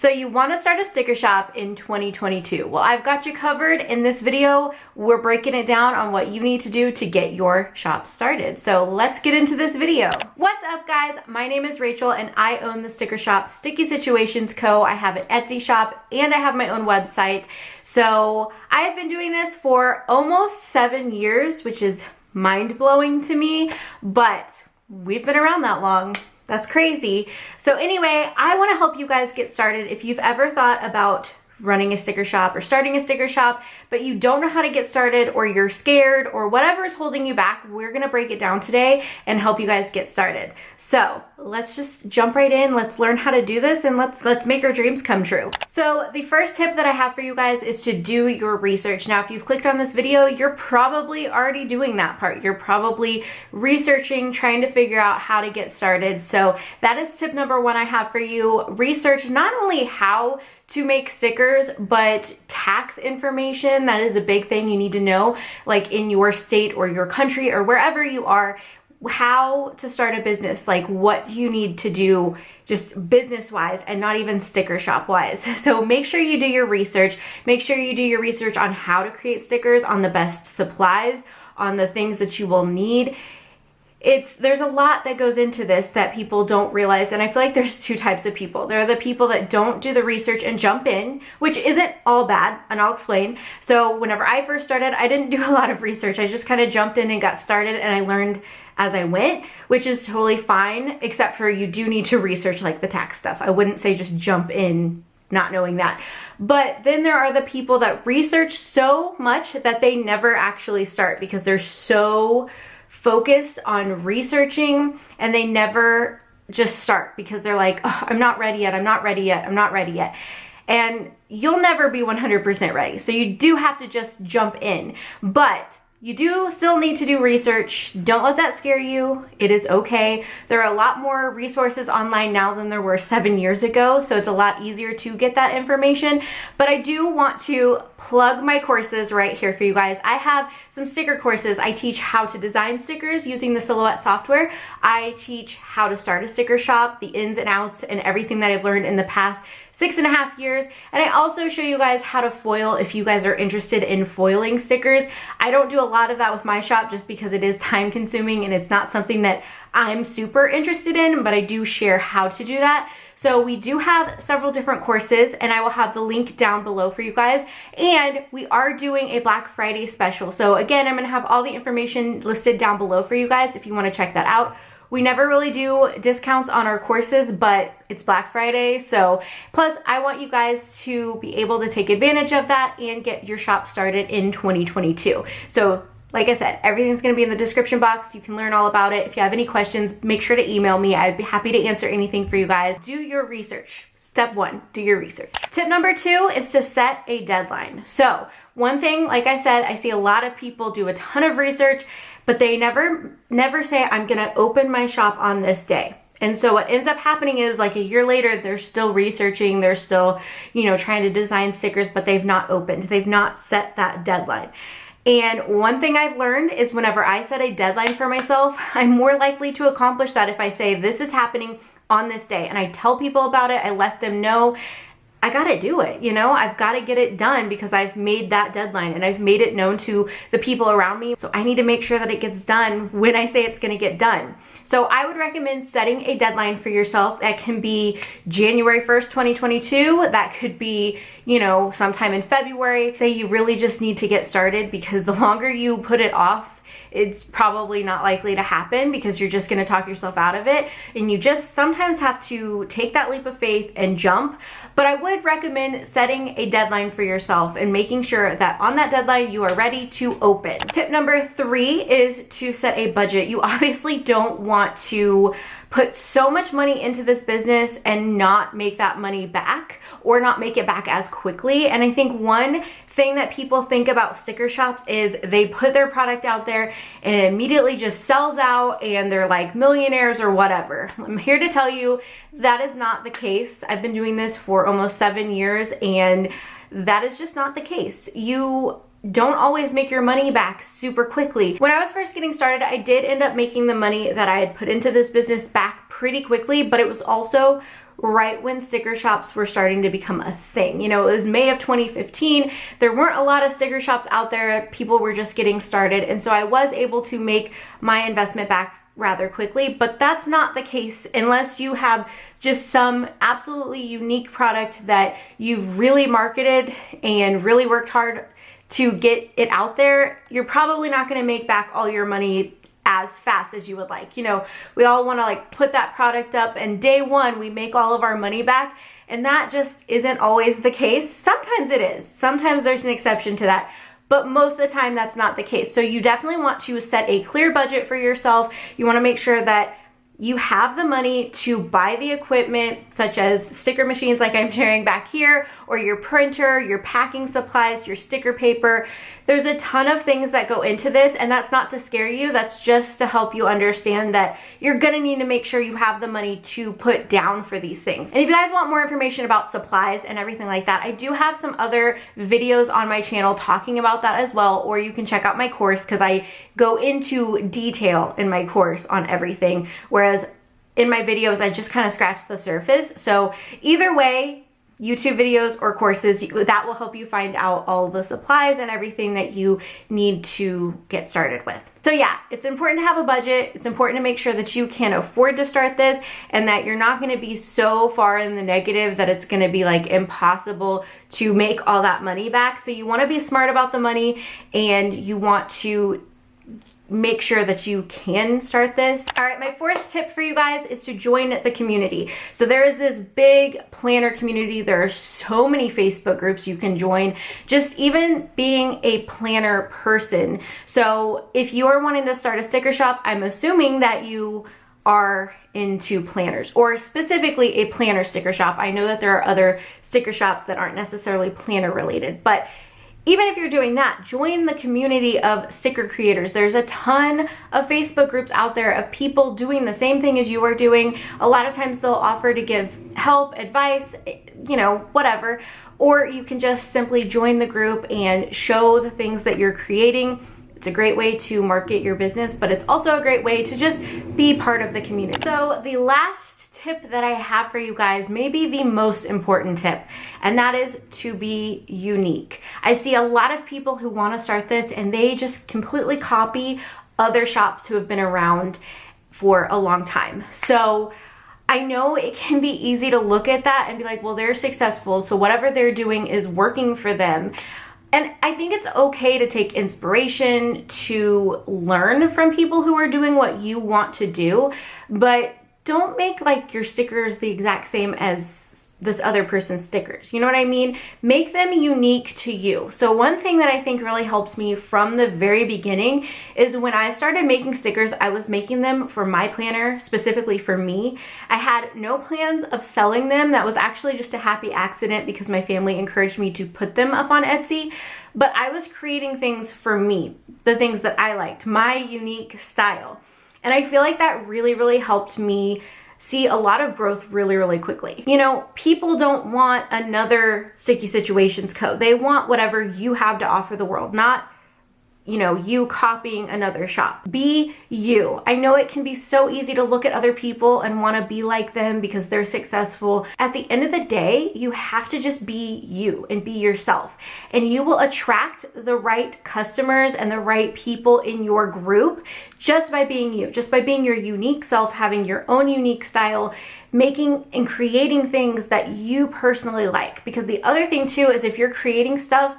So you want to start a sticker shop in 2022. Well, I've got you covered. In this video, we're breaking it down on what you need to do to get your shop started. So let's get into this video. What's up, guys? My name is Rachel and I own the sticker shop Sticky Situations Co. I have an Etsy shop and I have my own website. So I have been doing this for almost 7 years, which is mind-blowing to me, but we've been around that long. That's crazy. So anyway, I want to help you guys get started. If you've ever thought about running a sticker shop or starting a sticker shop, but you don't know how to get started, or you're scared, or whatever is holding you back, we're gonna break it down today and help you guys get started. So let's just jump right in. Let's learn how to do this and let's make our dreams come true. So the first tip that I have for you guys is to do your research. Now, if you've clicked on this video, you're probably already doing that part. You're probably researching, trying to figure out how to get started. So that is tip number one I have for you. Research not only how to make stickers, but tax information. That is a big thing you need to know, like in your state or your country or wherever you are, how to start a business, like what you need to do just business wise and not even sticker shop wise. So make sure you do your research. Make sure you do your research on how to create stickers, on the best supplies, on the things that you will need. There's a lot that goes into this that people don't realize, and I feel like there's two types of people. There are the people that don't do the research and jump in, which isn't all bad, and I'll explain. So whenever I first started, I didn't do a lot of research. I just kind of jumped in and got started, and I learned as I went, which is totally fine, except for you do need to research like the tax stuff. I wouldn't say just jump in not knowing that. But then there are the people that research so much that they never actually start because they're so focused on researching and they never just start because they're like, oh, I'm not ready yet, I'm not ready yet, I'm not ready yet. And you'll never be 100% ready. So you do have to just jump in. But you do still need to do research. Don't let that scare you. It is okay. There are a lot more resources online now than there were 7 years ago, so it's a lot easier to get that information. But I do want to plug my courses right here for you guys. I have some sticker courses. I teach how to design stickers using the Silhouette software. I teach how to start a sticker shop, the ins and outs, and everything that I've learned in the past 6.5 years. And I also show you guys how to foil if you guys are interested in foiling stickers. I don't do a lot of that with my shop just because it is time consuming and it's not something that I'm super interested in, but I do share how to do that. So we do have several different courses and I will have the link down below for you guys. And we are doing a Black Friday special. So again, I'm gonna have all the information listed down below for you guys if you wanna check that out. We never really do discounts on our courses, but it's Black Friday. So plus I want you guys to be able to take advantage of that and get your shop started in 2022. So like I said, everything's gonna be in the description box. You can learn all about it. If you have any questions, make sure to email me. I'd be happy to answer anything for you guys. Do your research. Step one, do your research. Tip number two is to set a deadline. So one thing, like I said, I see a lot of people do a ton of research, but they never say, I'm gonna open my shop on this day. And so what ends up happening is like a year later, they're still researching, they're still, trying to design stickers, but they've not opened. They've not set that deadline. And one thing I've learned is whenever I set a deadline for myself, I'm more likely to accomplish that if I say this is happening on this day and I tell people about it, I let them know, I gotta do it, I've gotta get it done because I've made that deadline and I've made it known to the people around me. So I need to make sure that it gets done when I say it's gonna get done. So I would recommend setting a deadline for yourself. That can be January 1st, 2022. That could be, sometime in February. Say you really just need to get started because the longer you put it off, it's probably not likely to happen because you're just going to talk yourself out of it. And you just sometimes have to take that leap of faith and jump. But I would recommend setting a deadline for yourself and making sure that on that deadline you are ready to open. Tip number 3 is to set a budget. You obviously don't want to put so much money into this business and not make that money back or not make it back as quickly. And I think one thing that people think about sticker shops is they put their product out there and it immediately just sells out and they're like millionaires or whatever. I'm here to tell you that is not the case. I've been doing this for almost 7 years and that is just not the case. You don't always make your money back super quickly. When I was first getting started, I did end up making the money that I had put into this business back pretty quickly, but it was also right when sticker shops were starting to become a thing. You know, it was May of 2015. There weren't a lot of sticker shops out there. People were just getting started. And so I was able to make my investment back rather quickly, but that's not the case unless you have just some absolutely unique product that you've really marketed and really worked hard to get it out there. You're probably not going to make back all your money as fast as you would like. You know, we all want to like put that product up and day one we make all of our money back, and that just isn't always the case. Sometimes it is. Sometimes there's an exception to that. But most of the time that's not the case. So you definitely want to set a clear budget for yourself. You want to make sure that you have the money to buy the equipment, such as sticker machines like I'm sharing back here, or your printer, your packing supplies, your sticker paper. There's a ton of things that go into this, and that's not to scare you. That's just to help you understand that you're gonna need to make sure you have the money to put down for these things. And if you guys want more information about supplies and everything like that, I do have some other videos on my channel talking about that as well, or you can check out my course because I go into detail in my course on everything, whereas in my videos I just kind of scratch the surface. So either way, YouTube videos or courses, that will help you find out all the supplies and everything that you need to get started with. So yeah, it's important to have a budget. It's important to make sure that you can afford to start this and that you're not going to be so far in the negative that it's going to be like impossible to make all that money back. So you want to be smart about the money and you want to make sure that you can start this. All right, my fourth tip for you guys is to join the community. So there is this big planner community. There are so many Facebook groups you can join, just even being a planner person. So if you are wanting to start a sticker shop, I'm assuming that you are into planners, or specifically a planner sticker shop. I know that there are other sticker shops that aren't necessarily planner related, but even if you're doing that, join the community of sticker creators. There's a ton of Facebook groups out there of people doing the same thing as you are doing. A lot of times they'll offer to give help, advice, you know, whatever. Or you can just simply join the group and show the things that you're creating. It's a great way to market your business, but it's also a great way to just be part of the community. So the last tip that I have for you guys may be the most important tip, and that is to be unique. I see a lot of people who want to start this and they just completely copy other shops who have been around for a long time. So I know it can be easy to look at that and be like, well, they're successful, so whatever they're doing is working for them. And I think it's okay to take inspiration, to learn from people who are doing what you want to do, but don't make like your stickers the exact same as this other person's stickers. You know what I mean? Make them unique to you. So one thing that I think really helped me from the very beginning is when I started making stickers, I was making them for my planner, specifically for me. I had no plans of selling them. That was actually just a happy accident because my family encouraged me to put them up on Etsy. But I was creating things for me, the things that I liked, my unique style. And I feel like that really, really helped me see a lot of growth really, really quickly. You know, people don't want another Sticky Situations Co. They want whatever you have to offer the world, not, you know, you copying another shop. Be you. I know it can be so easy to look at other people and want to be like them because they're successful. At the end of the day, you have to just be you and be yourself. And you will attract the right customers and the right people in your group just by being you, just by being your unique self, having your own unique style, making and creating things that you personally like. Because the other thing too is if you're creating stuff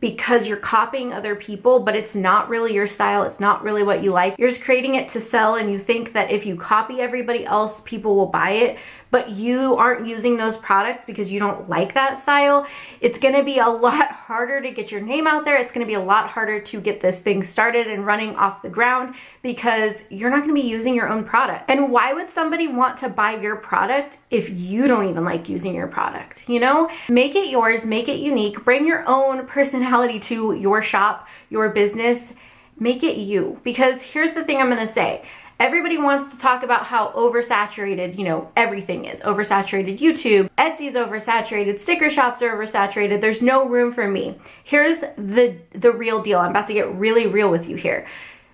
because you're copying other people, but it's not really your style, it's not really what you like, you're just creating it to sell, and you think that if you copy everybody else, people will buy it, but you aren't using those products because you don't like that style, it's gonna be a lot harder to get your name out there. It's gonna be a lot harder to get this thing started and running off the ground because you're not gonna be using your own product. And why would somebody want to buy your product if you don't even like using your product? You know, make it yours, make it unique, bring your own personality to your shop, your business, make it you. Because here's the thing I'm gonna say. Everybody wants to talk about how oversaturated, you know, everything is. Oversaturated YouTube, Etsy's oversaturated, sticker shops are oversaturated, there's no room for me. Here's the real deal. I'm about to get really real with you here.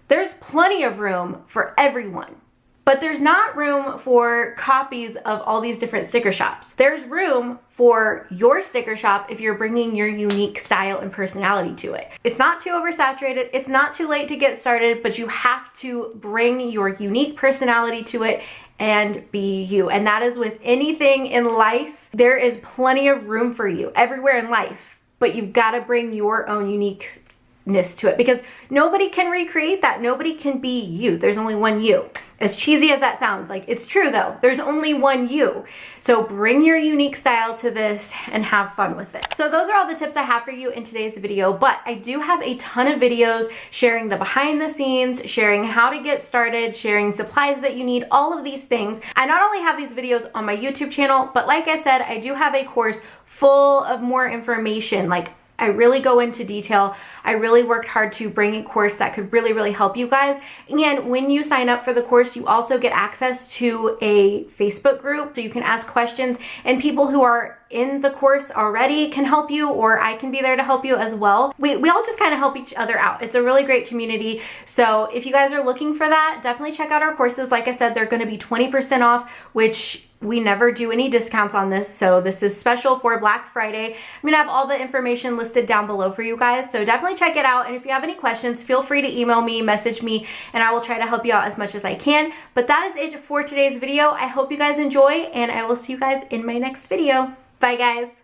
There's plenty of room for everyone, But there's not room for copies of all these different sticker shops. There's room for your sticker shop if you're bringing your unique style and personality to it. It's not too oversaturated, it's not too late to get started, but you have to bring your unique personality to it and be you. And that is with anything in life. There is plenty of room for you everywhere in life, but you've got to bring your own uniqueness to it, because nobody can recreate that. Nobody can be you. There's only one you. As cheesy as that sounds, like, it's true though. There's only one you. So bring your unique style to this and have fun with it. So those are all the tips I have for you in today's video, but I do have a ton of videos sharing the behind the scenes, sharing how to get started, sharing supplies that you need, all of these things. I not only have these videos on my YouTube channel, but like I said, I do have a course full of more information. Like, I really go into detail. I really worked hard to bring a course that could really, really help you guys. And when you sign up for the course, you also get access to a Facebook group, so you can ask questions, and people who are in the course already can help you, or I can be there to help you as well. We all just kind of help each other out. It's a really great community. So if you guys are looking for that, definitely check out our courses. Like I said, they're going to be 20% off, which we never do any discounts on this, so this is special for Black Friday. I'm gonna have all the information listed down below for you guys, so definitely check it out. And if you have any questions, feel free to email me, message me, and I will try to help you out as much as I can. But that is it for today's video. I hope you guys enjoy, and I will see you guys in my next video. Bye, guys.